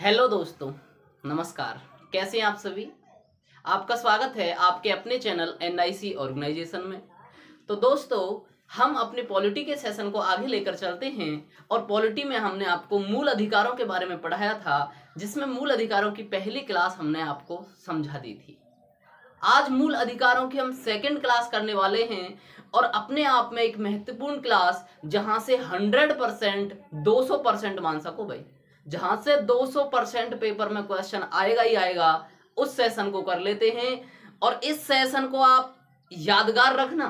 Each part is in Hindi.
हेलो दोस्तों, नमस्कार। कैसे हैं आप सभी। आपका स्वागत है आपके अपने चैनल NIC ऑर्गेनाइजेशन में। तो दोस्तों, हम अपने पॉलिटी के सेशन को आगे लेकर चलते हैं और पॉलिटी में हमने आपको मूल अधिकारों के बारे में पढ़ाया था, जिसमें मूल अधिकारों की पहली क्लास हमने आपको समझा दी थी। आज मूल अधिकारों की हम सेकंड क्लास करने वाले हैं और अपने आप में एक महत्वपूर्ण क्लास, जहां से 100% 200% मान सको भाई, जहां से 200% पेपर में क्वेश्चन आएगा ही आएगा, उस सेशन को कर लेते हैं। और इस सेशन को आप यादगार रखना,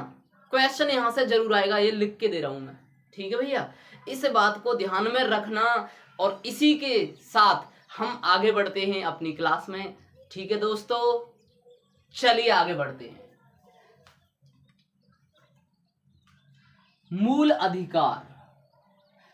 क्वेश्चन यहां से जरूर आएगा, ये लिख के दे रहा हूं मैं। ठीक है भैया, इस बात को ध्यान में रखना और इसी के साथ हम आगे बढ़ते हैं अपनी क्लास में। ठीक है दोस्तों, चलिए आगे बढ़ते हैं। मूल अधिकार।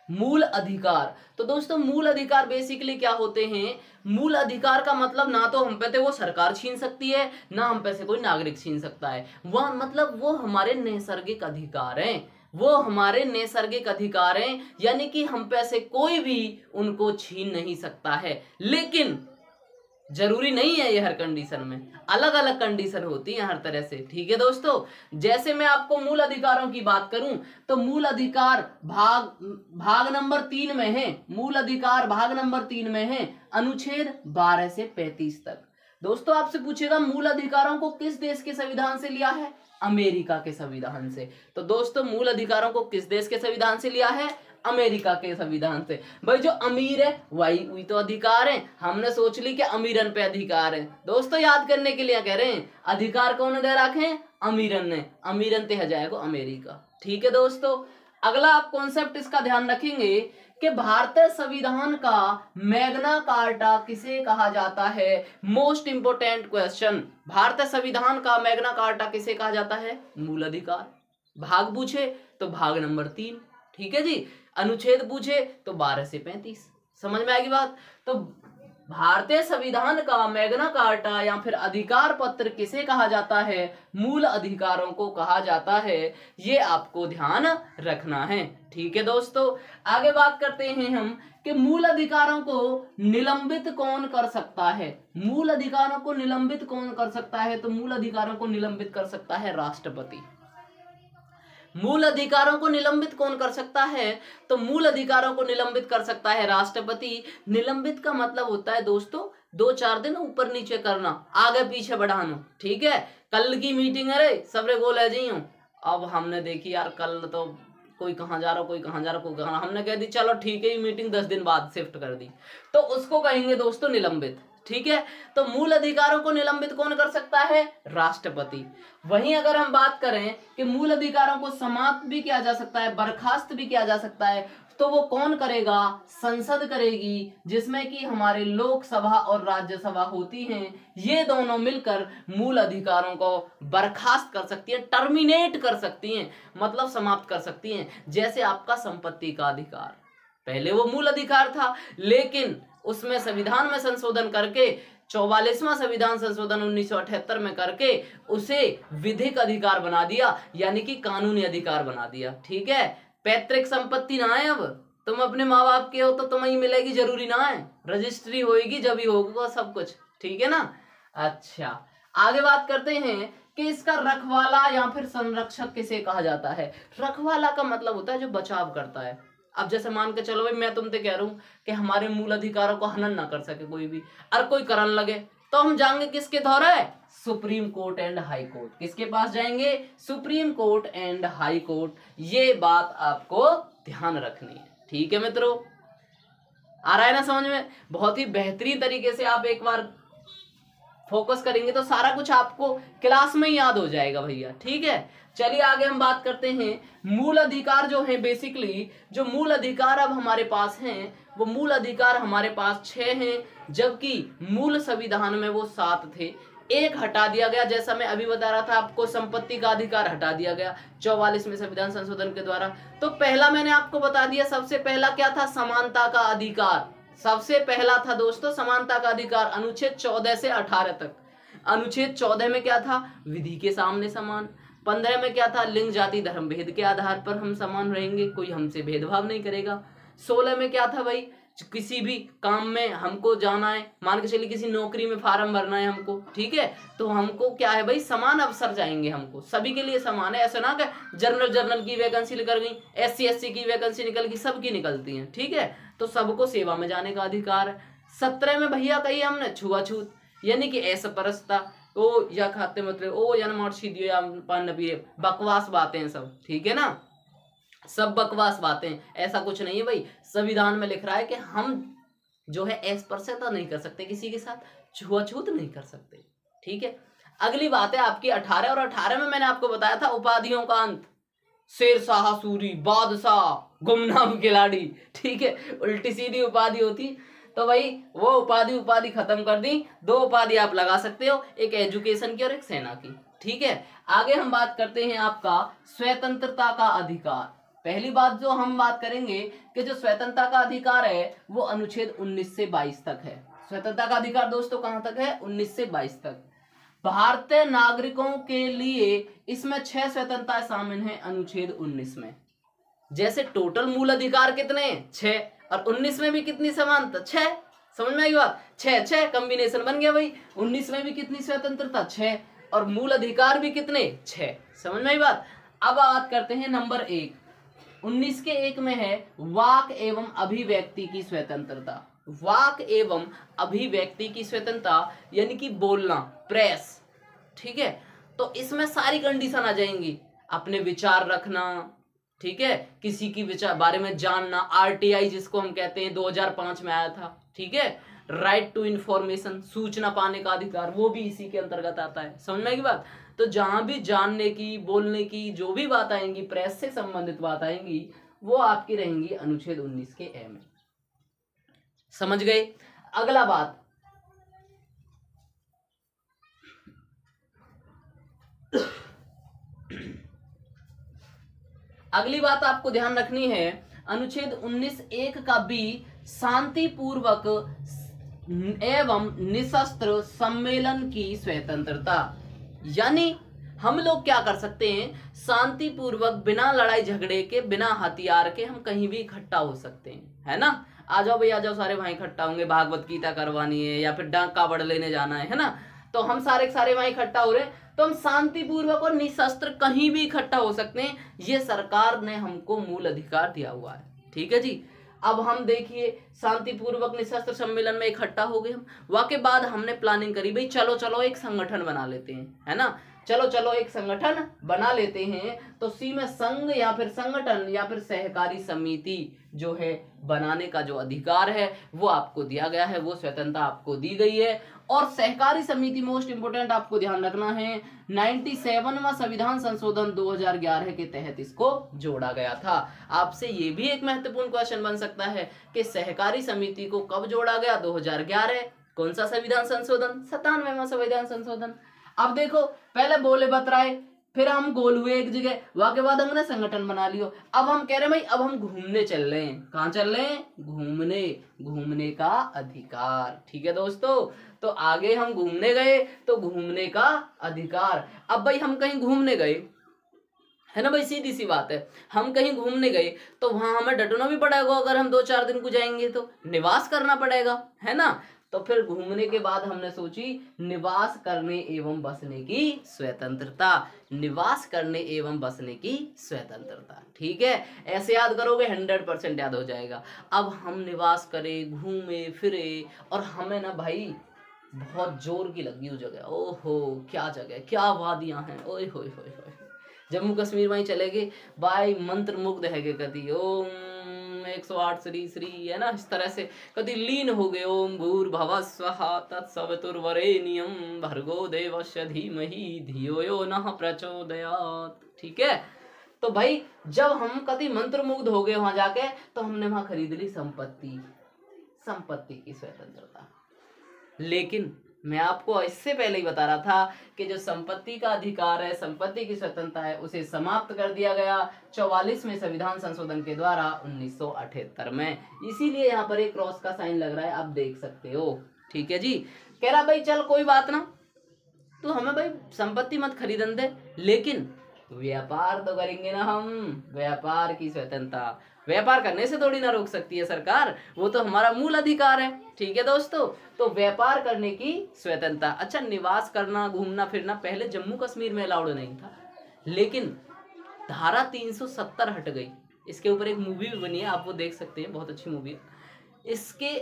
मूल अधिकार, तो दोस्तों मूल अधिकार बेसिकली क्या होते हैं। मूल अधिकार का मतलब ना तो हम पे से वो सरकार छीन सकती है, ना हम पे से कोई नागरिक छीन सकता है। वह मतलब वो हमारे नैसर्गिक अधिकार हैं, वो हमारे नैसर्गिक अधिकार हैं, यानी कि हम पे से कोई भी उनको छीन नहीं सकता है। लेकिन जरूरी नहीं है ये हर कंडीशन में, अलग अलग कंडीशन होती है हर तरह से। ठीक है दोस्तों, जैसे मैं आपको मूल अधिकारों की बात करूं तो मूल अधिकार भाग नंबर 3 में है। मूल अधिकार भाग नंबर 3 में है, अनुच्छेद 12 से 35 तक। दोस्तों आपसे पूछेगा मूल अधिकारों को किस देश के संविधान से लिया है। अमेरिका के संविधान से। तो दोस्तों मूल अधिकारों को किस देश के संविधान से लिया है। अमेरिका के संविधान से। भाई जो अमीर है वही तो अधिकार है, हमने सोच ली कि अमीरन पे अधिकार है। दोस्तों याद करने के लिए कह रहे हैं, अधिकार कौन दे रखे, अमीरन ने, अमीरन ते जाएगा अमेरिका। ठीक है दोस्तों, अगला आप कॉन्सेप्ट इसका ध्यान रखेंगे कि भारतीय संविधान का मैग्ना कार्टा किसे कहा जाता है। मोस्ट इंपोर्टेंट क्वेश्चन, भारतीय संविधान का मैग्ना कार्टा किसे कहा जाता है। मूल अधिकार। भाग पूछे तो भाग नंबर 3। ठीक है जी, अनुच्छेद पूछे तो 12 से 35। समझ में आएगी बात। तो भारतीय संविधान का मैग्ना कार्टा या फिर अधिकार पत्र किसे कहा जाता है, मूल अधिकारों को कहा जाता है। ये आपको ध्यान रखना है। ठीक है दोस्तों, आगे बात करते हैं हम कि मूल अधिकारों को निलंबित कौन कर सकता है। मूल अधिकारों को निलंबित कौन कर सकता है, तो मूल अधिकारों को निलंबित कर सकता है राष्ट्रपति। मूल अधिकारों को निलंबित कौन कर सकता है, तो मूल अधिकारों को निलंबित कर सकता है राष्ट्रपति। निलंबित का मतलब होता है दोस्तों 2-4 दिन ऊपर नीचे करना, आगे पीछे बढ़ाना। ठीक है, कल की मीटिंग है रे, सबरे गोल है जी हूं। अब हमने देखी यार, कल तो कोई कहां जा रहा, कोई कहां जा रहा, कोई कहां, हमने कह दी चलो ठीक है, मीटिंग 10 दिन बाद शिफ्ट कर दी, तो उसको कहेंगे दोस्तों निलंबित। ठीक है, तो मूल अधिकारों को निलंबित कौन कर सकता है, राष्ट्रपति। वहीं अगर हम बात करें कि मूल अधिकारों को समाप्त भी किया जा सकता है, बर्खास्त भी किया जा सकता है, तो वो कौन करेगा, संसद करेगी, जिसमें कि हमारे लोकसभा और राज्यसभा होती हैं। ये दोनों मिलकर मूल अधिकारों को बर्खास्त कर सकती है, टर्मिनेट कर सकती हैं, मतलब समाप्त कर सकती हैं। जैसे आपका संपत्ति का अधिकार, पहले वो मूल अधिकार था, लेकिन उसमें संविधान में संशोधन करके 44वां संविधान संशोधन 1978 में करके उसे विधिक अधिकार बना दिया, यानी कि कानूनी अधिकार बना दिया। ठीक है, पैतृक संपत्ति ना है, अब तुम अपने माँ बाप के हो तो तुम्हें मिलेगी, जरूरी ना है, रजिस्ट्री होगी जब ही होगा सब कुछ। ठीक है ना। अच्छा, आगे बात करते हैं कि इसका रखवाला या फिर संरक्षक किसे कहा जाता है। रखवाला का मतलब होता है जो बचाव करता है। अब जैसे मान के चलो भाई, मैं तुमसे कह रहा हूं कि हमारे मूल अधिकारों को हनन ना कर सके कोई भी, और कोई करन लगे, तो हम जाएंगे किसके द्वारा, supreme court and high court. किसके पास जाएंगे, supreme court and high court. ये बात आपको ध्यान रखनी है। ठीक है मित्रों, आ रहा है ना समझ में। बहुत ही बेहतरीन तरीके से आप एक बार फोकस करेंगे तो सारा कुछ आपको क्लास में याद हो जाएगा भैया। ठीक है, चलिए आगे हम बात करते हैं। मूल अधिकार जो है, बेसिकली जो मूल अधिकार अब हमारे पास हैं, वो मूल अधिकार हमारे पास 6 हैं, जबकि मूल संविधान में वो 7 थे। एक हटा दिया गया, जैसा मैं अभी बता रहा था आपको, संपत्ति का अधिकार हटा दिया गया 44वें संविधान संशोधन के द्वारा। तो पहला मैंने आपको बता दिया, सबसे पहला क्या था, समानता का अधिकार। सबसे पहला था दोस्तों समानता का अधिकार, अनुच्छेद 14 से 18 तक। अनुच्छेद 14 में क्या था, विधि के सामने समान। 15 में क्या था, लिंग जाति धर्म भेद के आधार पर हम समान रहेंगे, कोई हमसे भेदभाव नहीं करेगा। 16 में क्या था भाई, किसी भी काम में हमको जाना है, मान के चलिए किसी नौकरी में फार्म भरना है हमको, ठीक है, तो हमको क्या है भाई, समान अवसर जाएंगे, हमको सभी के लिए समान है। ऐसा ना कि जनरल की वैकेंसी निकल गई, SC की वैकेंसी निकल गई, सबकी निकलती है, ठीक है, तो सबको सेवा में जाने का अधिकार है। 17 में भैया कही हमने छुआछूत, यानी कि असपरसता, ओ या खाते मतलब ओ या मार सीधियो या पान पिए, बकवास बातें सब, ठीक है ना, सब बकवास बातें, ऐसा कुछ नहीं है भाई। संविधान में लिख रहा है कि हम जो है अस्पृश्यता नहीं कर सकते, किसी के साथ छुआछूत नहीं कर सकते, ठीक है। अगली बात है आपकी 18, और 18 में मैंने आपको बताया था उपाधियों का अंत, शेरशाह सूरी, बादशाह, गुमनाम खिलाड़ी, ठीक है, उल्टी सीधी उपाधि होती, तो भाई वो उपाधि खत्म कर दी। 2 उपाधि आप लगा सकते हो, एक एजुकेशन की और एक सेना की, ठीक है। आगे हम बात करते हैं आपका स्वतंत्रता का अधिकार। पहली बात जो हम बात करेंगे कि जो स्वतंत्रता का अधिकार है वो अनुच्छेद 19 से 22 तक है। स्वतंत्रता का अधिकार दोस्तों कहां तक है, 19 से 22 तक। भारतीय नागरिकों के लिए इसमें 6 स्वतंत्रता शामिल हैं अनुच्छेद 19 में। जैसे टोटल मूल अधिकार कितने, 6, और 19 में भी कितनी समानता, 6, समझ में आई बात, 6 कॉम्बिनेशन बन गया भाई। 19 में भी कितनी स्वतंत्रता, 6, और मूल अधिकार भी कितने, 6, समझ में आई बात। अब बात करते हैं नंबर 1, 19 के 1 में है वाक एवं अभिव्यक्ति की स्वतंत्रता। वाक एवं अभिव्यक्ति की स्वतंत्रता यानी कि बोलना, प्रेस, ठीक है, तो इसमें सारी कंडीशन आ जाएंगी, अपने विचार रखना, ठीक है, किसी की विचार बारे में जानना, RTI जिसको हम कहते हैं 2005 में आया था, ठीक है, राइट टू इंफॉर्मेशन, सूचना पाने का अधिकार, वो भी इसी के अंतर्गत आता है, समझ में आई बात। तो जहां भी जानने की, बोलने की जो भी बात आएंगी, प्रेस से संबंधित बात आएंगी, वो आपकी रहेंगी अनुच्छेद 19 के ए में, समझ गए। अगला बात, अगली बात आपको ध्यान रखनी है, अनुच्छेद 19(1) का भी शांतिपूर्वक एवं निशस्त्र सम्मेलन की स्वतंत्रता, यानी हम लोग क्या कर सकते हैं, शांतिपूर्वक बिना लड़ाई झगड़े के, बिना हथियार के हम कहीं भी इकट्ठा हो सकते हैं, है ना। आ जाओ भाई, आ जाओ, सारे भाई इकट्ठा होंगे, भागवत गीता करवानी है या फिर डाक कावड़ लेने जाना है ना, तो हम सारे सारे वहां इकट्ठा हो रहे हैं, तो हम शांतिपूर्वक और निशस्त्र कहीं भी इकट्ठा हो सकते हैं, ये सरकार ने हमको मूल अधिकार दिया हुआ है, ठीक है जी। अब हम देखिए, शांतिपूर्वक निशस्त्र सम्मेलन में इकट्ठा हो गए हम, वाके बाद हमने प्लानिंग करी भाई, चलो चलो एक संगठन बना लेते हैं, है ना, चलो एक संगठन बना लेते हैं, तो सी में संघ या फिर संगठन या फिर सहकारी समिति जो है बनाने का जो अधिकार है वो आपको दिया गया है, वो स्वतंत्रता आपको दी गई है। और सहकारी समिति मोस्ट इंपोर्टेंट आपको ध्यान रखना है, 97वां संविधान संशोधन 2011 के तहत इसको जोड़ा गया था। आपसे ये भी एक महत्वपूर्ण क्वेश्चन बन सकता है कि सहकारी समिति को कब जोड़ा गया, 2011, कौन सा संविधान संशोधन, 97वां संविधान संशोधन। अब देखो, पहले बोले बतराए, फिर हम गोल हुए एक जगह, वहां के बाद हमने संगठन बना लियो, अब हम कह रहे हैं भाई अब हम घूमने चल रहे हैं, कहाँ चल रहे हैं, घूमने का अधिकार, ठीक है दोस्तों। तो आगे हम घूमने गए तो घूमने का अधिकार, अब भाई हम कहीं घूमने गए, है ना भाई, सीधी सी बात है, हम कहीं घूमने गए तो वहां हमें डटना भी पड़ेगा, अगर हम 2-4 दिन को जाएंगे तो निवास करना पड़ेगा, है ना। तो फिर घूमने के बाद हमने सोची निवास करने एवं बसने की स्वतंत्रता, निवास करने एवं बसने की स्वतंत्रता, ठीक है, ऐसे याद करोगे 100% याद हो जाएगा। अब हम निवास करे, घूमे फिरे, और हमें ना भाई बहुत जोर की लगी उस जगह, ओहो क्या जगह, क्या वादियां हैं, ओए होए होए होए, जम्मू कश्मीर वहीं चले गए भाई, मंत्र मुग्ध है के कति ओम 108 श्री श्री, है ना, इस तरह से कति लीन हो गए, ओम भूर्भुवः स्वः तत्सवितुर्वरेण्यं भर्गो देवस्य धीमहि धियो यो नः प्रचोदयात्, ठीक है। तो भाई जब हम कति मंत्र मुग्ध हो गए वहां जाके, तो हमने वहां खरीद ली संपत्ति की स्वतंत्रता। लेकिन मैं आपको इससे पहले ही बता रहा था कि जो संपत्ति का अधिकार है, संपत्ति की स्वतंत्रता है, उसे समाप्त कर दिया गया 44वें संविधान संशोधन के द्वारा 1978 में। इसीलिए यहाँ पर एक क्रॉस का साइन लग रहा है, आप देख सकते हो, ठीक है जी। कह रहा भाई चल कोई बात ना, तो हमें भाई संपत्ति मत खरीदन दे, लेकिन व्यापार तो करेंगे ना हम, व्यापार की स्वतंत्रता व्यापार करने से थोड़ी ना रोक सकती है सरकार, वो तो हमारा मूल अधिकार है। ठीक है दोस्तों, तो व्यापार करने की स्वतंत्रता। अच्छा, निवास करना, घूमना फिरना पहले जम्मू कश्मीर में अलाउड नहीं था, लेकिन धारा 370 हट गई। इसके ऊपर एक मूवी भी बनी है, आप वो देख सकते हैं, बहुत अच्छी मूवी है। इसके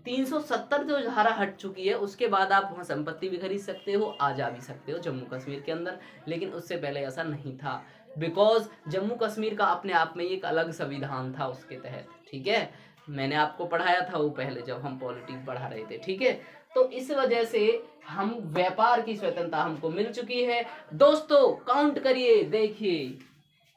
370 जो धारा हट चुकी है, उसके बाद आप वहाँ संपत्ति भी खरीद सकते हो, आ जा भी सकते हो जम्मू कश्मीर के अंदर। लेकिन उससे पहले ऐसा नहीं था, बिकॉज जम्मू कश्मीर का अपने आप में एक अलग संविधान था उसके तहत। ठीक है, मैंने आपको पढ़ाया था वो पहले जब हम पॉलिटिक्स पढ़ा रहे थे। ठीक है, तो इस वजह से हम व्यापार की स्वतंत्रता हमको मिल चुकी है। दोस्तों काउंट करिए, देखिए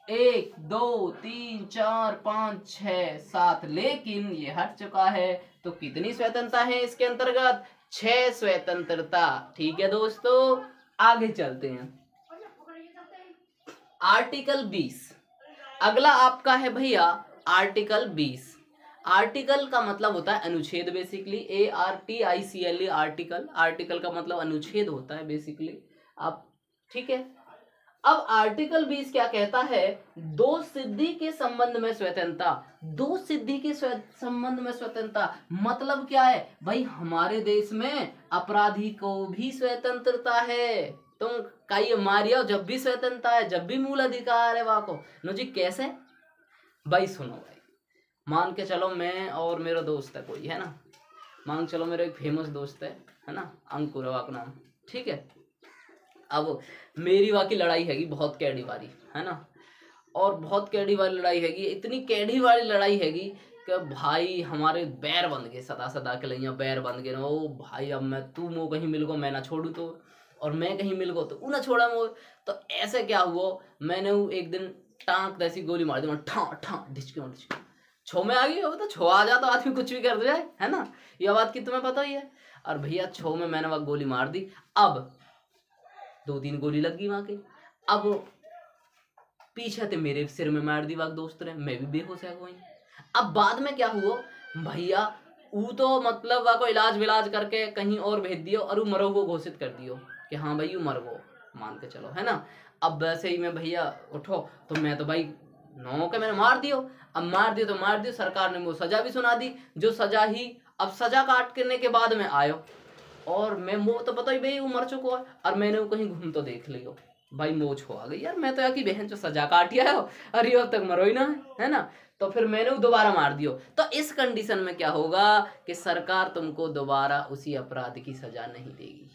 1 2 3 4 5 6 7, लेकिन ये हट चुका है। तो कितनी स्वतंत्रता है इसके अंतर्गत? 6 स्वतंत्रता। ठीक है दोस्तों, आगे चलते हैं। आर्टिकल 20 अगला आपका है भैया, आर्टिकल 20। आर्टिकल का मतलब होता है अनुच्छेद, बेसिकली ARTICLE आर्टिकल। आर्टिकल का मतलब अनुच्छेद होता है बेसिकली आप। ठीक है, अब आर्टिकल 20 क्या कहता है? दो सिद्धि के संबंध में स्वतंत्रता। दो सिद्धि के संबंध में स्वतंत्रता मतलब क्या है भाई? हमारे देश में अपराधी को भी स्वतंत्रता है। तुम कहीं मारियो जब भी स्वतंत्रता है, जब भी मूल अधिकार है वहां को। नो जी, कैसे भाई? सुनो भाई, मान के चलो मैं और मेरा दोस्त है कोई, है ना, मान चलो मेरा एक फेमस दोस्त है ना, अंकुर है का नाम। ठीक है, अब मेरी वहाँ की लड़ाई हैगी बहुत कैडी वाली, है ना, और बहुत कैडी वाली लड़ाई हैगी, इतनी कैडी वाली लड़ाई हैगी कि भाई हमारे बैर बन गए, सदा सदा के लिए बैर बन गए। ओ भाई, अब मैं तू मो कहीं मिल गो मैं ना छोड़ू तो, और मैं कहीं मिल गो तो ऊ ना छोड़ा मो। तो ऐसे क्या हुआ, मैंने वो एक दिन टाँक ऐसी गोली मार दी, ठा ठा ढिचके छो में आ गई हो। तो छो आ जा तो आदमी कुछ भी कर दे जाए, है ना, यह बात की तुम्हें पता ही है। और भैया छो में मैंने वह गोली मार दी। अब 2-3 गोली लग गई वहां के। अब पीछे थे मेरे सिर में मार दी वक्त दोस्त ने, मैं भी बेहोश है वहीं। अब बाद में क्या हुआ भैया, वो तो मतलब वह को इलाज विलाज करके कहीं और भेज दियो और वो मरो को घोषित कर दियो कि हाँ भाई वो मर गो, मान के चलो, है ना। अब वैसे ही मैं भैया उठो तो मैं तो भाई नो के मैंने मार दियो। अब मार दियो तो मार दियो, सरकार ने वो सजा भी सुना दी, जो सजा ही अब सजा काट करने के बाद में आयो और मैं वो तो पता ही भाई वो मर चुका है, और मैंने वो कहीं घूम तो देख लियो भाई, मोच हो आ गई यार, मैं तो यार की बहन जो सजा काटी आयो, अरे अब तक मरो ही ना, है ना। तो फिर मैंने वो दोबारा मार दियो। तो इस कंडीशन में क्या होगा कि सरकार तुमको दोबारा उसी अपराध की सजा नहीं देगी।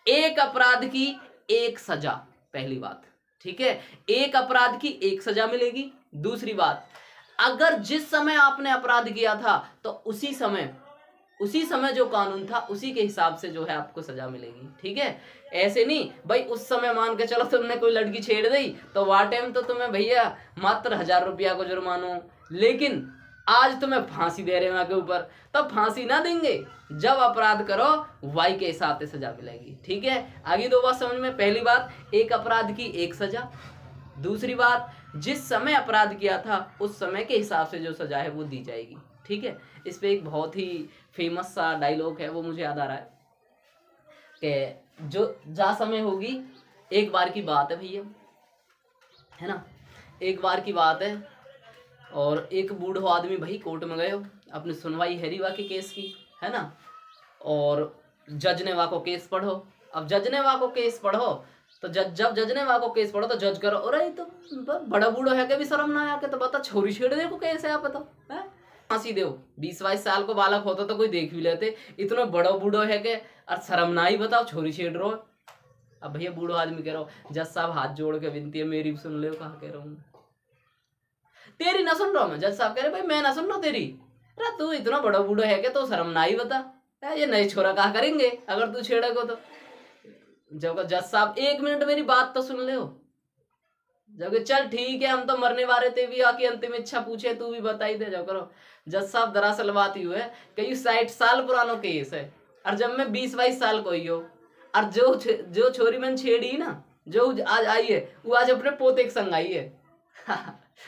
एक अपराध की एक सजा, पहली बात। ठीक है, एक अपराध की एक सजा मिलेगी। दूसरी बात, अगर जिस समय आपने अपराध किया था तो उसी समय जो कानून था उसी के हिसाब से जो है आपको सजा मिलेगी। ठीक है, ऐसे नहीं भाई उस समय मान के चलो तुमने कोई लड़की छेड़ दी तो वह टाइम तो तुम्हें भैया मात्र 1000 रुपया को जुर्मानो, लेकिन आज तुम्हें फांसी दे रहे हैं के ऊपर, तो फांसी ना देंगे, जब अपराध करो वही के हिसाब से सजा मिलेगी। ठीक है, आगे दो बात समझ में। पहली बात, एक अपराध की एक सजा। दूसरी बात, जिस समय अपराध किया था उस समय के हिसाब से जो सजा है वो दी जाएगी। ठीक है, इस पे एक बहुत ही फेमस सा डायलॉग है, वो मुझे याद आ रहा है कि जो जा समय होगी, एक बार की बात है भैया, है ना, एक बार की बात है, और एक बूढ़ो आदमी भाई कोर्ट में गए अपनी सुनवाई हैरीवा के केस की, है ना, और जज ने वहाँ को केस पढ़ो। अब जज ने वहाँ को केस पढ़ो तो जब जज ने वहाँ को केस पढ़ो तो जज करो, अरे तो बड़ा बूढ़ो है के भी शर्म ना आके, तो बता छोरी छेड़ दे को कैसे आप बताओ, है फांसी दो। 20-22 साल को बालक होता तो कोई देख भी लेते, इतना बड़ा बूढ़ो है के और शर्म ना ही, बताओ छोरी छेड़ रहो। अब भैया बूढ़ो आदमी कह रहा हूँ, जज साहब हाथ जोड़ के विनती है मेरी भी सुन ले, कहा कह रहा हूँ तेरी ना सुन रहा हूँ मैं। जज साहब कह रहे भाई मैं ना सुन रहा तेरी, अरे तू इतना बड़ा बूढ़ो है के तो शर्म ना ही, बता ये नए छोरा कहा करेंगे अगर तू छेड़ेगा तो। जब जज साहब 1 मिनट मेरी बात तो सुन ले हो, जब चल ठीक है हम तो मरने वाले थे भी, आके अंतिम इच्छा पूछे तू भी बताई दे। जब करो जज साहब दरअसल बात यू है कि 60 साल पुराना केस है, और जब मैं 20-22 साल को ही हो, और जो छोरी मैंने छेड़ी ना, जो आज आई है वो आज अपने पोते के संग आई है।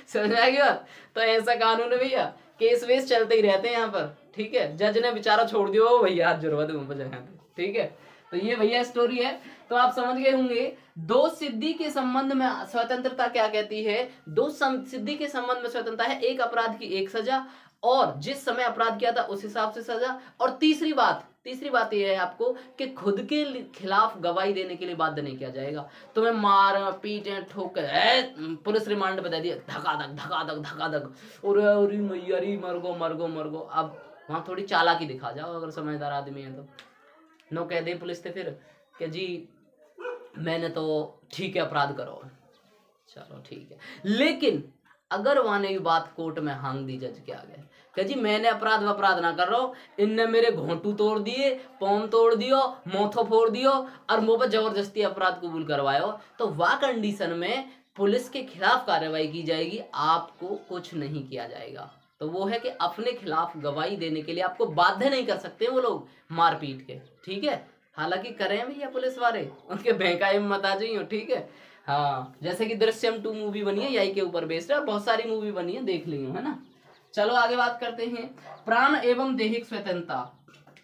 समझ में आ गया। तो ऐसा कानून है भैया, केस वेस चलते ही रहते हैं यहाँ पर। ठीक है, जज ने बेचारा छोड़ दियो भैया हाथ जुड़वा दो जगह। ठीक है, तो ये भैया स्टोरी है, तो आप समझ गए होंगे। दो सिद्धि के संबंध में स्वतंत्रता क्या कहती है? सिद्धि के संबंध में स्वतंत्रता है, एक अपराध की एक सजा, और जिस समय अपराध किया था उस हिसाब से सजा। और तीसरी बात यह है आपको कि खुद के खिलाफ गवाही देने के लिए बाध्य नहीं किया जाएगा। तुम्हें मार पीटे ठोक पुलिस रिमांड बता दिया, धका धक और मैयारी मर गो। अब वहां थोड़ी चालाकी दिखा जाओ, अगर समझदार आदमी है तो नो कह दे पुलिस से फिर कि जी मैंने तो ठीक है अपराध करो, चलो ठीक है। लेकिन अगर वहां ने बात कोर्ट में हांग दी जज के आगे कि जी मैंने अपराध ना कर रहा हूं, इनने मेरे घोंटू तोड़ दिए, पौम तोड़ दियो, मोथो फोड़ दियो और मुंह पर जबरदस्ती अपराध कबूल करवायो, तो वह कंडीशन में पुलिस के खिलाफ कार्रवाई की जाएगी, आपको कुछ नहीं किया जाएगा। तो वो है कि अपने खिलाफ गवाही देने के लिए आपको बाध्य नहीं कर सकते वो लोग मारपीट के, ठीक है। हालांकि करें भैया पुलिस वाले, उनके बहकाए में मत आ जाइयो, ठीक है। हाँ, जैसे कि दृश्यम 2 मूवी बनी है, यही के ऊपर बेस्ड है, और बहुत सारी मूवी बनी है, देख लियो, है ना। चलो आगे बात करते हैं। प्राण एवं दैहिक स्वतंत्रता,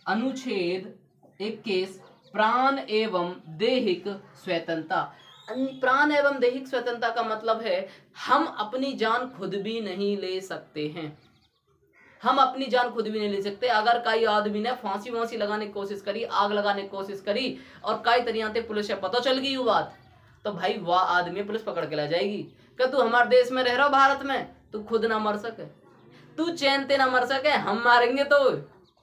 अनुच्छेद 21, प्राण एवं दैहिक स्वतंत्रता। प्राण एवं दैहिक स्वतंत्रता का मतलब है हम अपनी जान खुद भी नहीं ले सकते हैं, हम अपनी जान खुद भी नहीं ले सकते। अगर कई आदमी ने फांसी लगाने की कोशिश करी, आग लगाने की कोशिश करी, और कई तरीके पुलिस से पता चल गई वो बात, तो भाई वह आदमी पुलिस पकड़ के ले जाएगी। क्या तू हमारे देश में रह रहा भारत में, तू खुद ना मर सके, तू चैन ते ना मर सके, हम मारेंगे तो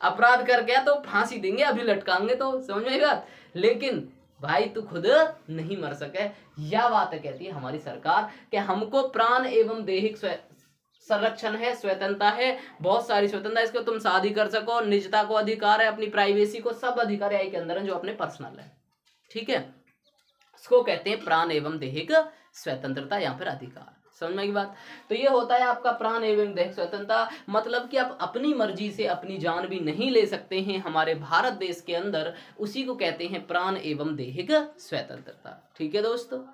अपराध करके तो फांसी देंगे, अभी लटकाएंगे, तो समझ में बात। लेकिन भाई तू खुद नहीं मर सके। यह बात कहती है हमारी सरकार कि हमको प्राण एवं दैहिक संरक्षण है, स्वतंत्रता है, बहुत सारी स्वतंत्रता, इसको तुम शादी कर सको, निजता को अधिकार है, अपनी प्राइवेसी को, सब अधिकार है के अंदर है जो अपने पर्सनल है, ठीक है। इसको कहते हैं प्राण एवं दैहिक स्वतंत्रता या फिर अधिकार, समझ में की बात। तो ये होता है आपका प्राण एवं दैहिक स्वतंत्रता, मतलब कि आप अपनी मर्जी से अपनी जान भी नहीं ले सकते हैं हमारे भारत देश के अंदर, उसी को कहते हैं प्राण एवं दैहिक स्वतंत्रता, ठीक है दोस्तों।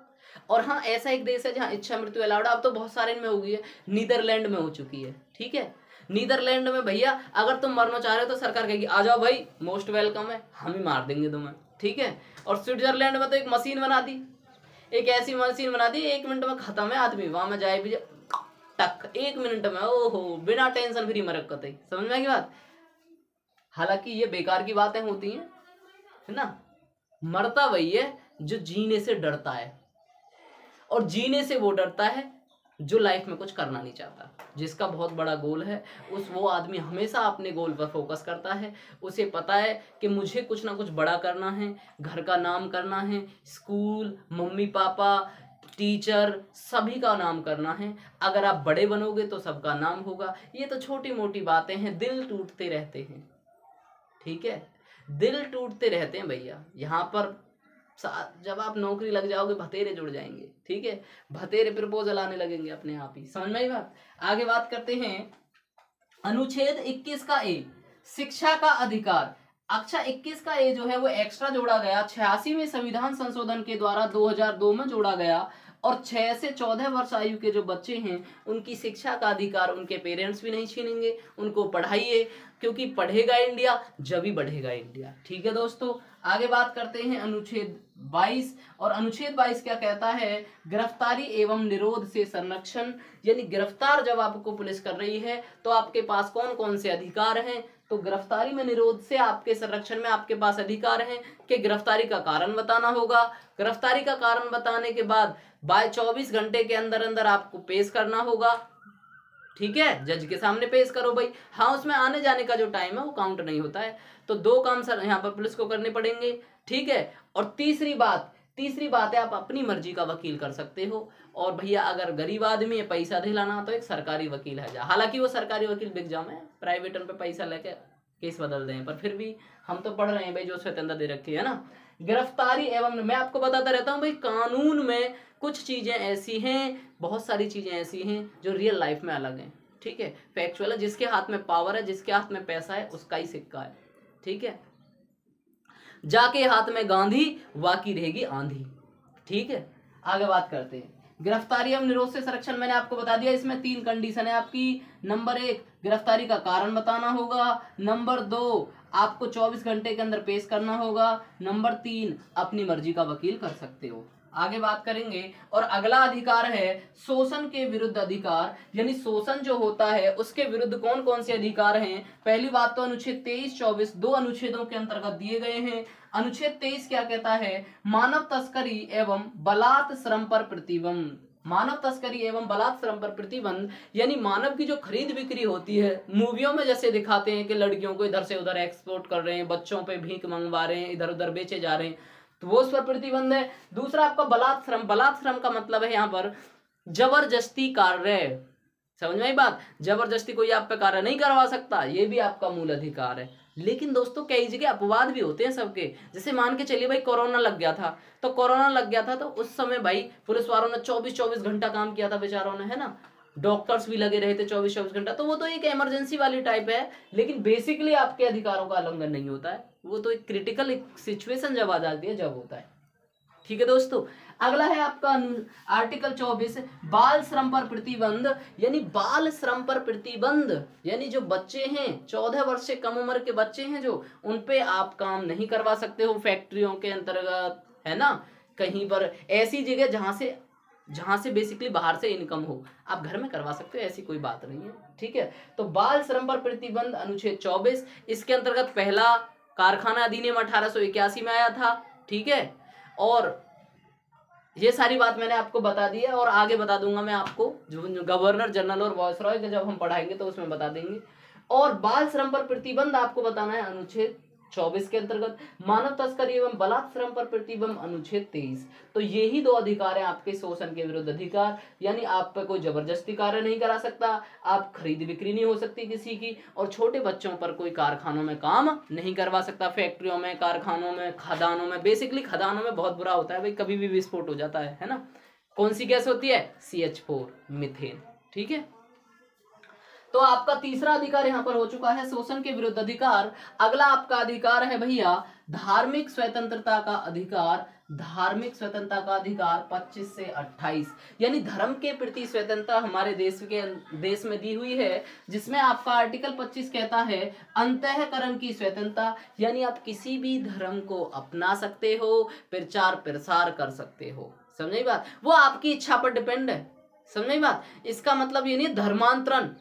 और हाँ, ऐसा एक देश है जहाँ इच्छा मृत्यु अलाउड, अब तो बहुत सारे में हो गई है, नीदरलैंड में हो चुकी है, ठीक है। नीदरलैंड में भैया अगर तुम मरना चाह रहे हो तो सरकार कहेगी आ जाओ भाई, मोस्ट वेलकम है, हम ही मार देंगे तुम्हें, ठीक है। और स्विट्जरलैंड में तो एक मशीन बना दी, एक ऐसी मशीन बना दी, 1 मिनट में खत्म है आदमी, वहां में जाए भी टक 1 मिनट में, ओहो, बिना टेंशन फ्री मरकत है, समझ में की बात। हालांकि ये बेकार की बातें होती हैं, है ना। मरता वही है जो जीने से डरता है, और जीने से वो डरता है जो लाइफ में कुछ करना नहीं चाहता, जिसका बहुत बड़ा गोल है, वो आदमी हमेशा अपने गोल पर फोकस करता है। उसे पता है कि मुझे कुछ ना कुछ बड़ा करना है, घर का नाम करना है, स्कूल, मम्मी पापा, टीचर, सभी का नाम करना है। अगर आप बड़े बनोगे तो सबका नाम होगा। ये तो छोटी मोटी बातें हैं, दिल टूटते रहते हैं, ठीक है, दिल टूटते रहते हैं भैया। यहाँ पर जब आप नौकरी लग जाओगे भतेरे जुड़ जाएंगे, ठीक है, भतेरे प्रपोजल आने लगेंगे अपने आप ही, समझ में आई बात। आगे बात करते हैं अनुच्छेद 21 का ए, शिक्षा का अधिकार। अच्छा, 21 का ए जो है वो एक्स्ट्रा जोड़ा गया, 86वें संविधान संशोधन के द्वारा 2002 में जोड़ा गया, और 6 से 14 वर्ष आयु के जो बच्चे हैं उनकी शिक्षा का अधिकार उनके पेरेंट्स भी नहीं छीनेंगे, उनको पढ़ाइए, क्योंकि पढ़ेगा इंडिया जब ही बढ़ेगा इंडिया, ठीक है दोस्तों। आगे बात करते हैं अनुच्छेद 22, और अनुच्छेद 22 क्या कहता है, गिरफ्तारी एवं निरोध से संरक्षण, यानी गिरफ्तार जब आपको पुलिस कर रही है तो आपके पास कौन कौन से अधिकार हैं, तो गिरफ्तारी में निरोध से आपके संरक्षण में आपके पास अधिकार हैं कि गिरफ्तारी का कारण बताना होगा। गिरफ्तारी का कारण बताने के बाद 24 घंटे के अंदर अंदर आपको पेश करना होगा, ठीक है, जज के सामने पेश करो भाई। हाँ, उसमें आने जाने का जो टाइम है वो काउंट नहीं होता है। तो 2 काम सर यहाँ पर पुलिस को करने पड़ेंगे, ठीक है। और तीसरी बात है आप अपनी मर्जी का वकील कर सकते हो। और भैया अगर गरीब आदमी है, पैसा दिलाना, तो एक सरकारी वकील है, हालांकि वो सरकारी वकील बिक जाओ में प्राइवेट पे पैसा लेके केस बदल दें, पर फिर भी हम तो पढ़ रहे हैं भाई, जो स्वतंत्रता दे रखी है ना। गिरफ्तारी एवं, मैं आपको बताता रहता हूँ भाई, कानून में कुछ चीजें ऐसी हैं, बहुत सारी चीजें ऐसी हैं जो रियल लाइफ में अलग हैं, ठीक है, फैक्चुअल है। जिसके हाथ में पावर है, जिसके हाथ में पैसा है, उसका ही सिक्का है, ठीक है। जाके हाथ में गांधी, वाकी रहेगी आंधी, ठीक है। आगे बात करते हैं, गिरफ्तारी एवं निरोध से संरक्षण मैंने आपको बता दिया, इसमें 3 कंडीशन है आपकी। नंबर 1, गिरफ्तारी का कारण बताना होगा। नंबर 2, आपको 24 घंटे के अंदर पेश करना होगा। नंबर 3, अपनी मर्जी का वकील कर सकते हो। आगे बात करेंगे। और अगला अधिकार है शोषण के विरुद्ध अधिकार, यानी शोषण जो होता है उसके विरुद्ध कौन कौन से अधिकार हैं। पहली बात तो अनुच्छेद 23, 24 दो अनुच्छेदों के अंतर्गत दिए गए हैं। अनुच्छेद 23 क्या कहता है, मानव तस्करी एवं बलात् श्रम पर प्रतिबंध। मानव तस्करी एवं बलात् श्रम पर प्रतिबंध, यानी मानव की जो खरीद बिक्री होती है, मूवियों में जैसे दिखाते हैं कि लड़कियों को इधर से उधर एक्सपोर्ट कर रहे हैं, बच्चों पे भीख मंगवा रहे हैं, इधर उधर बेचे जा रहे हैं, तो वो उस पर प्रतिबंध है। दूसरा आपका बलात् श्रम। बलात् श्रम का मतलब है यहाँ पर जबरदस्ती कार्य। समझ में आई बात, जबरदस्ती कोई आप पे कार्य नहीं करवा सकता, ये भी आपका मूल अधिकार है। लेकिन दोस्तों कई जगह अपवाद भी होते हैं सबके। जैसे मान के चलिए भाई कोरोना लग गया था, तो उस समय भाई पुलिस वालों ने 24-24 घंटा काम किया था बेचारों ने, है ना, डॉक्टर्स भी लगे रहे थे 24-24 घंटा, तो वो तो एक इमरजेंसी वाली टाइप है, लेकिन बेसिकली आपके अधिकारों का उल्लंघन नहीं होता है, वो तो एक क्रिटिकल सिचुएशन जब आ जाती है जब होता है। ठीक है दोस्तों। अगला है आपका आर्टिकल 24, बाल श्रम पर प्रतिबंध, यानी बाल श्रम पर प्रतिबंध, यानी जो बच्चे हैं 14 वर्ष से कम उम्र के बच्चे हैं जो, उन पे आप काम नहीं करवा सकते हो फैक्ट्रियों के अंतर्गत, है ना, कहीं पर ऐसी जगह जहां से बेसिकली बाहर से इनकम हो, आप घर में करवा सकते हो, ऐसी कोई बात नहीं है। ठीक है, तो बाल श्रम पर प्रतिबंध अनुच्छेद 24, इसके अंतर्गत पहला कारखाना अधिनियम 1881 में आया था। ठीक है, और ये सारी बात मैंने आपको बता दी है, और आगे बता दूंगा मैं आपको, जो गवर्नर जनरल और वायसरॉय के जब हम पढ़ाएंगे तो उसमें बता देंगे। और बाल श्रम पर प्रतिबंध आपको बताना है अनुच्छेद 24 के अंतर्गत, मानव तस्करी एवं बलात् श्रम पर प्रतिबंध अनुच्छेद 23। तो यही 2 अधिकार हैं आपके शोषण के विरुद्ध अधिकार, यानी आप पे कोई जबरदस्ती कार्य नहीं करा सकता, आप खरीद बिक्री नहीं हो सकती किसी की, और छोटे बच्चों पर कोई कारखानों में काम नहीं करवा सकता, फैक्ट्रियों में, कारखानों में, खदानों में। बेसिकली खदानों में बहुत बुरा होता है भाई, कभी भी विस्फोट हो जाता है ना। कौन सी गैस होती है, CH4 मीथेन। ठीक है, तो आपका तीसरा अधिकार यहां पर हो चुका है शोषण के विरुद्ध अधिकार। अगला आपका अधिकार है भैया धार्मिक स्वतंत्रता का अधिकार। धार्मिक स्वतंत्रता का अधिकार 25 से 28, यानी धर्म के प्रति स्वतंत्रता हमारे देश में दी हुई है, जिसमें आपका आर्टिकल 25 कहता है अंतःकरण की स्वतंत्रता, यानी आप किसी भी धर्म को अपना सकते हो, प्रचार प्रसार कर सकते हो। समझे बात, वो आपकी इच्छा पर डिपेंड है। समझे बात, इसका मतलब ये नहीं धर्मांतरण,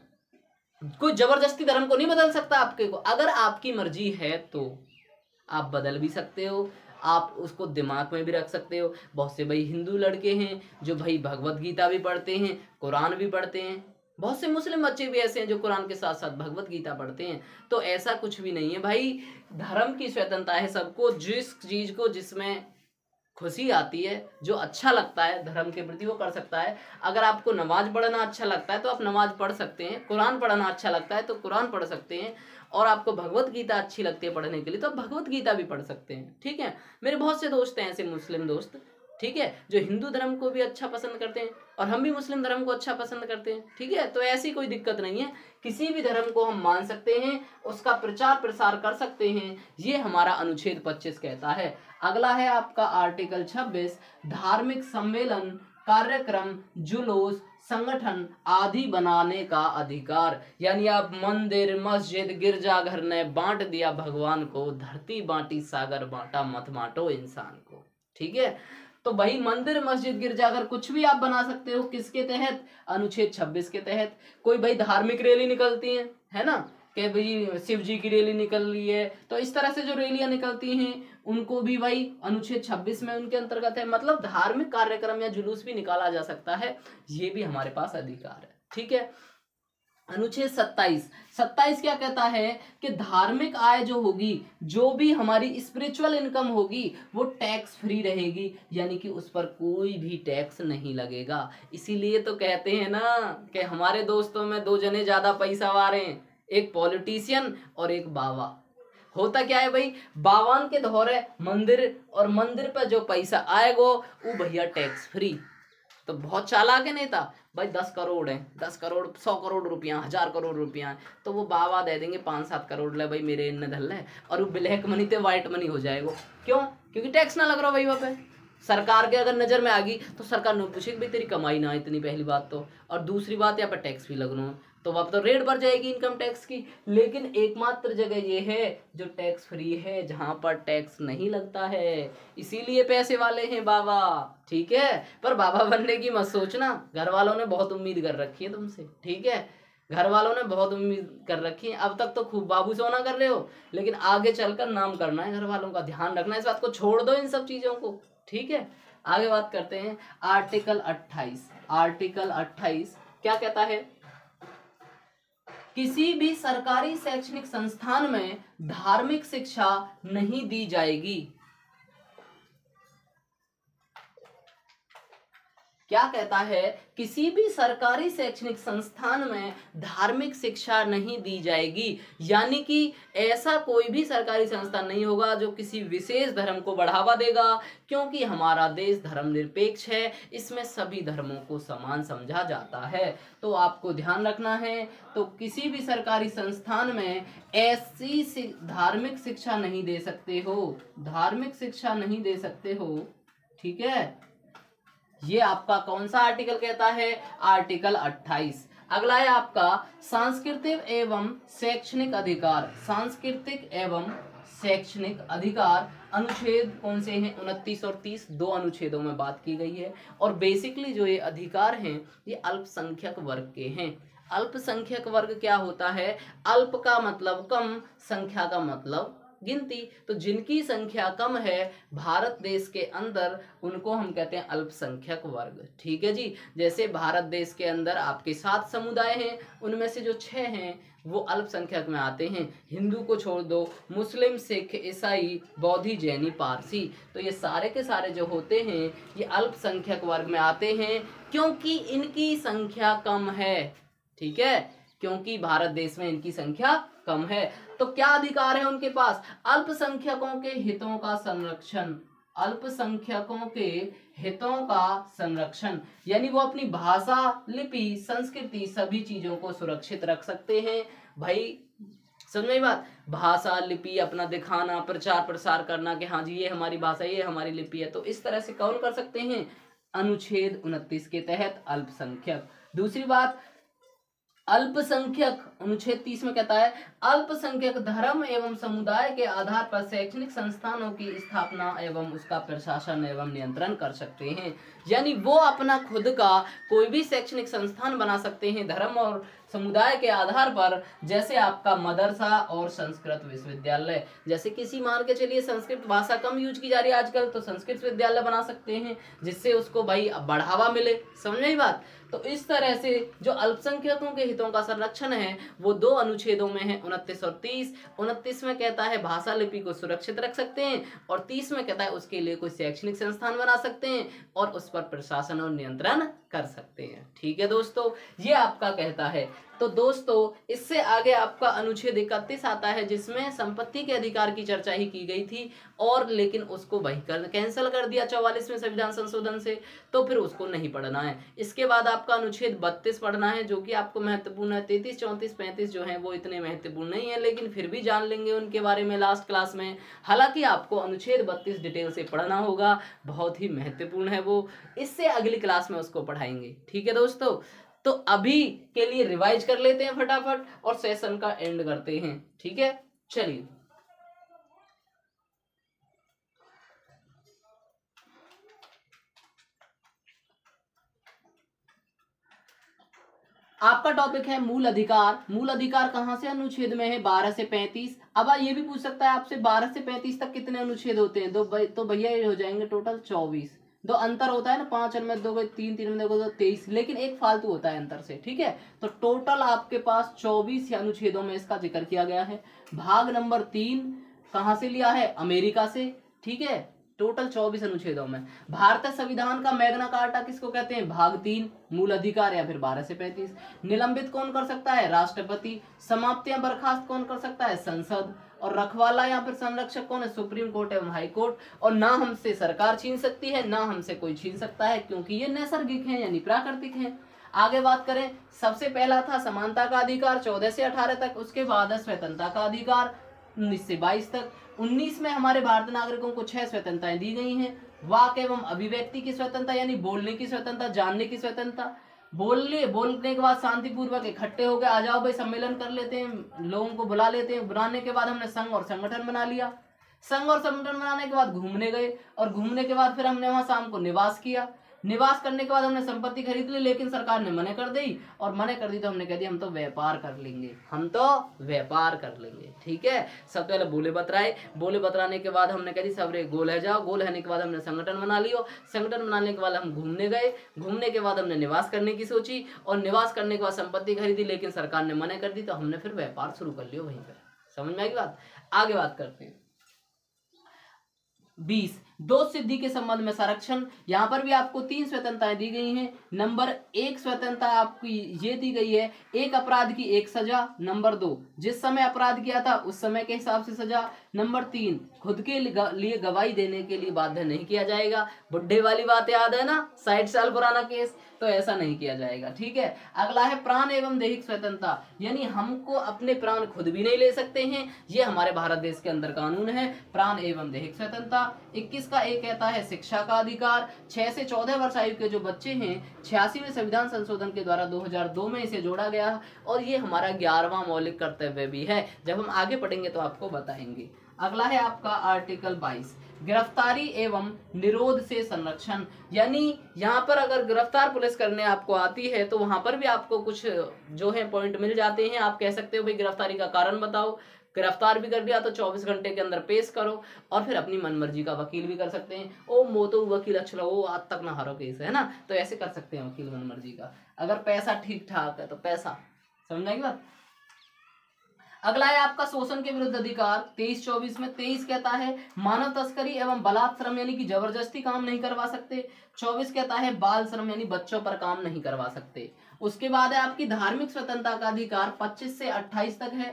कोई जबरदस्ती धर्म को नहीं बदल सकता आपके को, अगर आपकी मर्जी है तो आप बदल भी सकते हो, आप उसको दिमाग में भी रख सकते हो। बहुत से भाई हिंदू लड़के हैं जो भाई भगवत गीता भी पढ़ते हैं, कुरान भी पढ़ते हैं, बहुत से मुस्लिम बच्चे भी ऐसे हैं जो कुरान के साथ साथ भगवत गीता पढ़ते हैं। तो ऐसा कुछ भी नहीं है भाई, धर्म की स्वतंत्रता है सबको, जिस चीज को जिसमें खुशी आती है, जो अच्छा लगता है धर्म के प्रति, वो कर सकता है। अगर आपको नमाज पढ़ना अच्छा लगता है तो आप नमाज पढ़ सकते हैं, कुरान पढ़ना अच्छा लगता है तो कुरान पढ़ सकते हैं, और आपको भगवत गीता अच्छी लगती है पढ़ने के लिए तो आप भगवत गीता भी पढ़ सकते हैं। ठीक है, मेरे बहुत से दोस्त हैं ऐसे मुस्लिम दोस्त, ठीक है, जो हिंदू धर्म को भी अच्छा पसंद करते हैं, और हम भी मुस्लिम धर्म को अच्छा पसंद करते हैं। ठीक है, तो ऐसी कोई दिक्कत नहीं है, किसी भी धर्म को हम मान सकते हैं, उसका प्रचार प्रसार कर सकते हैं, ये हमारा अनुच्छेद 25 कहता है। अगला है आपका आर्टिकल 26, धार्मिक सम्मेलन, कार्यक्रम, जुलूस, संगठन आदि बनाने का अधिकार, यानी आप मंदिर, मस्जिद, गिरजाघर ने बांट दिया भगवान को, धरती बांटी सागर बांटा, मत बांटो इंसान को। ठीक है, तो भाई मंदिर, मस्जिद, गिरजाघर कुछ भी आप बना सकते हो, किसके तहत, अनुच्छेद 26 के तहत। कोई भाई धार्मिक रैली निकलती है ना, कि भाई शिव जी की रैली निकल रही है, तो इस तरह से जो रैलियां निकलती हैं उनको भी भाई अनुच्छेद 26 में उनके अंतर्गत है, मतलब धार्मिक कार्यक्रम या जुलूस भी निकाला जा सकता है, ये भी हमारे पास अधिकार है। ठीक है, अनुच्छेद 27 क्या कहता है कि धार्मिक आय जो होगी, जो भी हमारी स्पिरिचुअल इनकम होगी, वो टैक्स फ्री रहेगी, यानी कि उस पर कोई भी टैक्स नहीं लगेगा। इसीलिए तो कहते हैं ना कि हमारे दोस्तों में 2 जने ज्यादा पैसा वाले हैं, एक पॉलिटिशियन और एक बाबा। होता क्या है भाई, बावन के धोरे मंदिर, और मंदिर पर जो पैसा आएगा वो भैया टैक्स फ्री। तो बहुत चालाक है नेता भाई, 10 करोड़ है, 10 करोड़, 100 करोड़ रुपया, 1000 करोड़ रुपया, तो वो बाबा दे देंगे 5-7 करोड़ ले भाई मेरे इन्ने धल है, और वो ब्लैक मनी ते व्हाइट मनी हो जाएगा। क्यों? क्योंकि टैक्स ना लग रहा भाई वहाँ पे। सरकार के अगर नज़र में आ गई तो सरकार ने पूछेगी भाई तेरी कमाई ना इतनी, पहली बात तो, और दूसरी बात यहाँ पर टैक्स भी लगना, तो अब तो रेट बढ़ जाएगी इनकम टैक्स की। लेकिन एकमात्र जगह ये है जो टैक्स फ्री है, जहां पर टैक्स नहीं लगता है, इसीलिए पैसे वाले हैं बाबा, ठीक है। पर बाबा बनने की मत सोचना, घर वालों ने बहुत उम्मीद कर रखी है तुमसे, ठीक है, घर वालों ने बहुत उम्मीद कर रखी है। अब तक तो खूब बाबू सोना कर रहे हो, लेकिन आगे चलकर नाम करना है घर वालों का, ध्यान रखना, इस बात को छोड़ दो इन सब चीजों को, ठीक है। आगे बात करते हैं आर्टिकल 28। आर्टिकल 28 क्या कहता है? किसी भी सरकारी शैक्षणिक संस्थान में धार्मिक शिक्षा नहीं दी जाएगी। क्या कहता है? किसी भी सरकारी शैक्षणिक संस्थान में धार्मिक शिक्षा नहीं दी जाएगी, यानी कि ऐसा कोई भी सरकारी संस्थान नहीं होगा जो किसी विशेष धर्म को बढ़ावा देगा, क्योंकि हमारा देश धर्मनिरपेक्ष है, इसमें सभी धर्मों को समान समझा जाता है। तो आपको ध्यान रखना है, तो किसी भी सरकारी संस्थान में ऐसी धार्मिक शिक्षा नहीं दे सकते हो, धार्मिक शिक्षा नहीं दे सकते हो, ठीक है। ये आपका कौन सा आर्टिकल कहता है? आर्टिकल 28। अगला है आपका सांस्कृतिक एवं शैक्षणिक अधिकार। सांस्कृतिक एवं शैक्षणिक अधिकार अनुच्छेद कौन से हैं? 29 और 30, दो अनुच्छेदों में बात की गई है। और बेसिकली जो ये अधिकार हैं ये अल्पसंख्यक वर्ग के हैं। अल्पसंख्यक वर्ग क्या होता है? अल्प का मतलब कम, संख्या का मतलब गिनती। तो जिनकी संख्या कम है भारत देश के अंदर, उनको हम कहते हैं अल्पसंख्यक वर्ग, ठीक है जी। जैसे भारत देश के अंदर आपके 7 समुदाय हैं, उनमें से जो 6 हैं वो अल्पसंख्यक में आते हैं। हिंदू को छोड़ दो, मुस्लिम, सिख, ईसाई, बौद्धि, जैनी, पारसी, तो ये सारे के सारे जो होते हैं ये अल्पसंख्यक वर्ग में आते हैं, क्योंकि इनकी संख्या कम है, ठीक है, क्योंकि भारत देश में इनकी संख्या कम है। तो क्या अधिकार है उनके पास? अल्पसंख्यकों के हितों का संरक्षण, अल्पसंख्यकों के हितों का संरक्षण, यानी वो अपनी भाषा, लिपि, संस्कृति, सभी चीजों को सुरक्षित रख सकते हैं। भाई समझ में बात? भाषा, लिपि अपना दिखाना, प्रचार प्रसार करना कि हाँ जी ये हमारी भाषा, ये हमारी लिपि है, तो इस तरह से कौन कर सकते हैं? अनुच्छेद 29 के तहत अल्पसंख्यक। दूसरी बात, अल्पसंख्यक अनुच्छेद 30 में कहता है अल्पसंख्यक धर्म एवं समुदाय के आधार पर शैक्षणिक संस्थानों की स्थापना एवं उसका प्रशासन एवं नियंत्रण कर सकते हैं, यानी वो अपना खुद का कोई भी शैक्षणिक संस्थान बना सकते हैं धर्म और समुदाय के आधार पर। जैसे आपका मदरसा और संस्कृत विश्वविद्यालय, जैसे किसी मान के चलिए संस्कृत भाषा कम यूज की जा रही है आजकल, तो संस्कृत विद्यालय बना सकते हैं जिससे उसको भाई बढ़ावा मिले, समझ में बात। तो इस तरह से जो अल्पसंख्यकों के हितों का संरक्षण है वो दो अनुच्छेदों में है, 29 और 30। 29 में कहता है भाषा लिपि को सुरक्षित रख सकते हैं, और 30 में कहता है उसके लिए कोई शैक्षणिक संस्थान बना सकते हैं और उस पर प्रशासन और नियंत्रण कर सकते हैं, ठीक है दोस्तों, ये आपका कहता है। तो दोस्तों इससे आगे आपका अनुच्छेद 31 आता है, जिसमें संपत्ति के अधिकार की चर्चा ही की गई थी, और लेकिन उसको वही कैंसिल कर दिया 44वें संविधान संशोधन से, तो फिर उसको नहीं पढ़ना है। इसके बाद आपका अनुच्छेद 32 पढ़ना है, जो कि आपको महत्वपूर्ण है। 33, 34, 35 जो है वो इतने महत्वपूर्ण नहीं है, लेकिन फिर भी जान लेंगे उनके बारे में लास्ट क्लास में। हालांकि आपको अनुच्छेद 32 डिटेल से पढ़ना होगा, बहुत ही महत्वपूर्ण है वो, इससे अगली क्लास में उसको पढ़ाएंगे, ठीक है दोस्तों। तो अभी के लिए रिवाइज कर लेते हैं फटाफट और सेशन का एंड करते हैं, ठीक है। चलिए, आपका टॉपिक है मूल अधिकार। मूल अधिकार कहां से अनुच्छेद में है? 12 से 35। अब ये भी पूछ सकता है आपसे 12 से 35 तक कितने अनुच्छेद होते हैं? तो भैया ये हो जाएंगे टोटल 24। दो अंतर होता है ना, 5 में 2 3 3 में देखो तो 23, लेकिन एक फालतू होता है अंतर से, ठीक है। तो टोटल आपके पास 24 अनुच्छेदों में इसका जिक्र किया गया है। भाग नंबर 3 कहां से लिया है? अमेरिका से, ठीक है। टोटल 24 अनुच्छेदों में। भारतीय संविधान का मैग्ना कार्टा किसको कहते हैं? भाग 3 मूल अधिकार, या फिर 12 से 35। निलंबित कौन कर सकता है? राष्ट्रपति। समाप्तियां बर्खास्त कौन कर सकता है? संसद। और रखवाला या फिर संरक्षक कौन है? सुप्रीम कोर्ट एवं हाई कोर्ट। और ना हमसे सरकार छीन सकती है, ना हमसे कोई छीन सकता है, क्योंकि ये नैसर्गिक है यानी प्राकृतिक है। आगे बात करें, सबसे पहला था समानता का अधिकार 14 से 18 तक, उसके बाद है स्वतंत्रता का अधिकार 19 से 22 तक। 19 में हमारे भारतीय नागरिकों को 6 स्वतंत्रताएं दी गई हैं, वाक एवं अभिव्यक्ति की स्वतंत्रता यानी बोलने की स्वतंत्रता, जानने की स्वतंत्रता। बोलने के बाद शांतिपूर्वक इकट्ठे हो गए, आ जाओ भाई सम्मेलन कर लेते हैं, लोगों को बुला लेते हैं। बुलाने के बाद हमने संघ और संगठन बना लिया। संघ और संगठन बनाने के बाद घूमने गए, और घूमने के बाद फिर हमने वहां शाम को निवास किया। निवास करने के बाद हमने संपत्ति खरीद ली, लेकिन सरकार ने मना कर दी, और मना कर दी तो हमने कह दिया हम तो व्यापार कर लेंगे, हम तो व्यापार कर लेंगे। ठीक है, सबसे पहले बोले बतराए, बोले बतराने के बाद हमने कह दी सब रे गोल है जाओ, गोल रहने के बाद हमने संगठन बना लियो। संगठन बनाने के बाद हम घूमने गए, घूमने के बाद हमने निवास करने की सोची, और निवास करने के बाद संपत्ति खरीदी, लेकिन सरकार ने मना कर दी तो हमने फिर व्यापार शुरू कर लिया वहीं पर। समझ में आई बात? आगे बात करते हैं। 20 दोष सिद्धि के संबंध में संरक्षण। यहाँ पर भी आपको 3 स्वतंत्रताएं दी गई हैं। नंबर 1 स्वतंत्रता आपकी ये दी गई है, एक अपराध की एक सजा। नंबर 2 जिस समय अपराध किया था उस समय के हिसाब से सजा। नंबर 3 खुद के लिए गवाही देने के लिए बाध्य नहीं किया जाएगा। बुढ़े वाली बात याद है ना, 60 साल पुराना केस, तो ऐसा नहीं किया जाएगा। ठीक है, अगला है प्राण एवं दैहिक स्वतंत्रता, यानी हमको अपने प्राण खुद भी नहीं ले सकते हैं, ये हमारे भारत देश के अंदर कानून है, प्राण एवं दैहिक स्वतंत्रता। 21 का एक कहता है शिक्षा का अधिकार। 6 से 14 वर्ष आयु के जो बच्चे हैं, 86वें संविधान संशोधन के द्वारा 2002 में इसे जोड़ा गया, और ये हमारा 11वां मौलिक कर्तव्य भी है। जब हम आगे पढ़ेंगे तो आपको बताएंगे। अगला है आपका आर्टिकल 22 गिरफ्तारी एवं निरोध से संरक्षण, यानी यहाँ पर अगर गिरफ्तार पुलिस करने आपको आती है तो वहां पर भी आपको कुछ जो है पॉइंट मिल जाते हैं। आप कह सकते हो भाई गिरफ्तारी का कारण बताओ, गिरफ्तार भी कर दिया तो 24 घंटे के अंदर पेश करो, और फिर अपनी मनमर्जी का वकील भी कर सकते हैं। ओ मोतो वकील अच्छा वो आज तक ना हारो केस है ना, तो ऐसे कर सकते हैं वकील मनमर्जी का, अगर पैसा ठीक ठाक है तो पैसा। समझाएंगे बात? अगला है आपका शोषण के विरुद्ध अधिकार 23-24 में। 23 कहता है मानव तस्करी एवं बलात् श्रम, यानी कि जबरदस्ती काम नहीं करवा सकते। 24 कहता है बाल श्रम, यानी बच्चों पर काम नहीं करवा सकते। उसके बाद है आपकी धार्मिक स्वतंत्रता का अधिकार 25 से 28 तक है।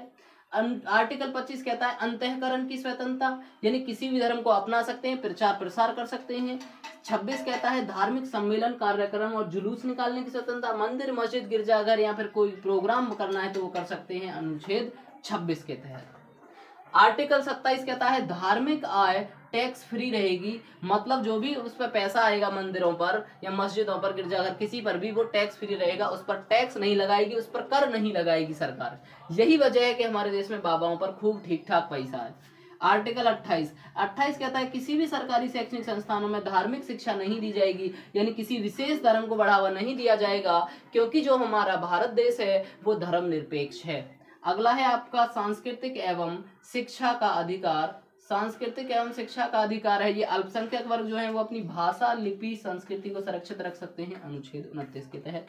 आर्टिकल 25 कहता है अंतःकरण की स्वतंत्रता, यानी किसी भी धर्म को अपना सकते हैं, प्रचार प्रसार कर सकते हैं। 26 कहता है धार्मिक सम्मेलन, कार्यक्रम और जुलूस निकालने की स्वतंत्रता, मंदिर मस्जिद गिरजाघर या फिर कोई प्रोग्राम करना है तो वो कर सकते हैं, अनुच्छेद 26 के तहत। आर्टिकल 27 कहता है धार्मिक आय टैक्स फ्री रहेगी, मतलब जो भी उस पर पैसा आएगा मंदिरों पर या मस्जिदों पर, गिरजाघर किसी पर भी, वो टैक्स फ्री रहेगा, उस पर टैक्स नहीं लगाएगी, उस पर कर नहीं लगाएगी सरकार। यही वजह है कि हमारे देश में बाबाओं पर खूब ठीक ठाक पैसा है। आर्टिकल 28 कहता है किसी भी सरकारी शैक्षणिक संस्थानों में धार्मिक शिक्षा नहीं दी जाएगी, यानी किसी विशेष धर्म को बढ़ावा नहीं दिया जाएगा, क्योंकि जो हमारा भारत देश है वो धर्मनिरपेक्ष है। अगला है आपका सांस्कृतिक एवं शिक्षा का अधिकार। सांस्कृतिक एवं शिक्षा का अधिकार है, ये अल्पसंख्यक वर्ग जो है वो अपनी भाषा, लिपि, संस्कृति को सुरक्षित रख सकते हैं, अनुच्छेद 29 के तहत।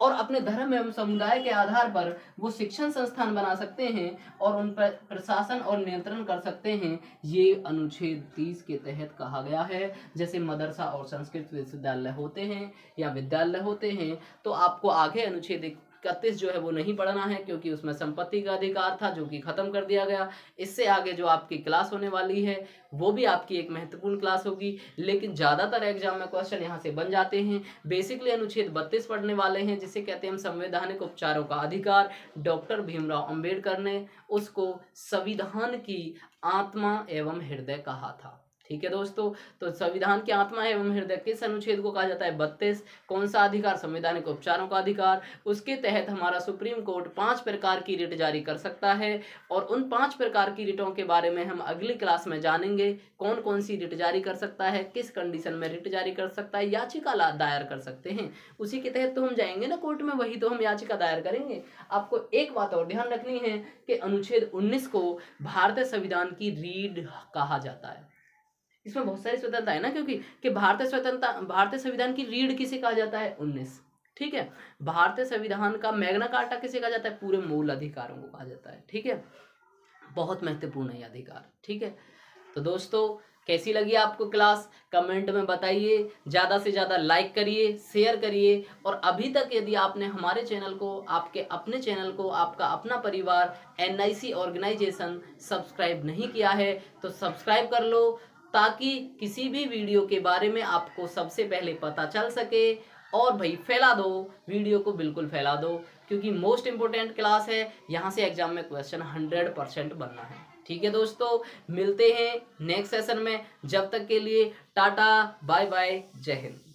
और अपने धर्म एवं समुदाय के आधार पर वो शिक्षण संस्थान बना सकते हैं और उन पर प्रशासन और नियंत्रण कर सकते हैं, ये अनुच्छेद 30 के तहत कहा गया है। जैसे मदरसा और संस्कृत विश्वविद्यालय होते हैं या विद्यालय होते हैं, तो आपको आगे अनुच्छेद 31 जो है वो नहीं पढ़ना है, क्योंकि उसमें संपत्ति का अधिकार था जो कि खत्म कर दिया गया। इससे आगे जो आपकी क्लास होने वाली है वो भी आपकी एक महत्वपूर्ण क्लास होगी, लेकिन ज्यादातर एग्जाम में क्वेश्चन यहाँ से बन जाते हैं। बेसिकली अनुच्छेद 32 पढ़ने वाले हैं, जिसे कहते हैं हम संवैधानिक उपचारों का अधिकार। डॉक्टर भीमराव अंबेडकर ने उसको संविधान की आत्मा एवं हृदय कहा था। ठीक है दोस्तों, तो संविधान की आत्मा एवं हृदय किस अनुच्छेद को कहा जाता है? 32। कौन सा अधिकार? संवैधानिक उपचारों का अधिकार। उसके तहत हमारा सुप्रीम कोर्ट 5 प्रकार की रिट जारी कर सकता है, और उन 5 प्रकार की रिटों के बारे में हम अगली क्लास में जानेंगे। कौन कौन सी रिट जारी कर सकता है, किस कंडीशन में रिट जारी कर सकता है, याचिका दायर कर सकते हैं, उसी के तहत तो हम जाएंगे ना कोर्ट में, वही तो हम याचिका दायर करेंगे। आपको एक बात और ध्यान रखनी है कि अनुच्छेद 19 को भारतीय संविधान की रीढ़ कहा जाता है। इसमें बहुत सारी स्वतंत्रता है ना, क्योंकि कि भारतीय संविधान की रीढ़ किसे कहा जाता है? 19। ठीक है, भारतीय संविधान का मैग्ना कार्टा किसे कहा जाता है? पूरे मूल अधिकारों को कहा जाता है। ठीक है, बहुत महत्वपूर्ण है ये अधिकार। ठीक है, तो दोस्तों कैसी लगी आपको क्लास? कमेंट में बताइए, ज़्यादा से ज़्यादा लाइक करिए, शेयर करिए, और अभी तक यदि आपने हमारे चैनल को, आपके अपने चैनल को, आपका अपना परिवार NIC ऑर्गेनाइजेशन सब्सक्राइब नहीं किया है तो सब्सक्राइब कर लो, ताकि किसी भी वीडियो के बारे में आपको सबसे पहले पता चल सके। और भाई फैला दो, वीडियो को बिल्कुल फैला दो, क्योंकि मोस्ट इंपोर्टेंट क्लास है, यहाँ से एग्जाम में क्वेश्चन 100% बनना है। ठीक है दोस्तों, मिलते हैं नेक्स्ट सेशन में। जब तक के लिए टाटा बाय बाय, जय हिंद।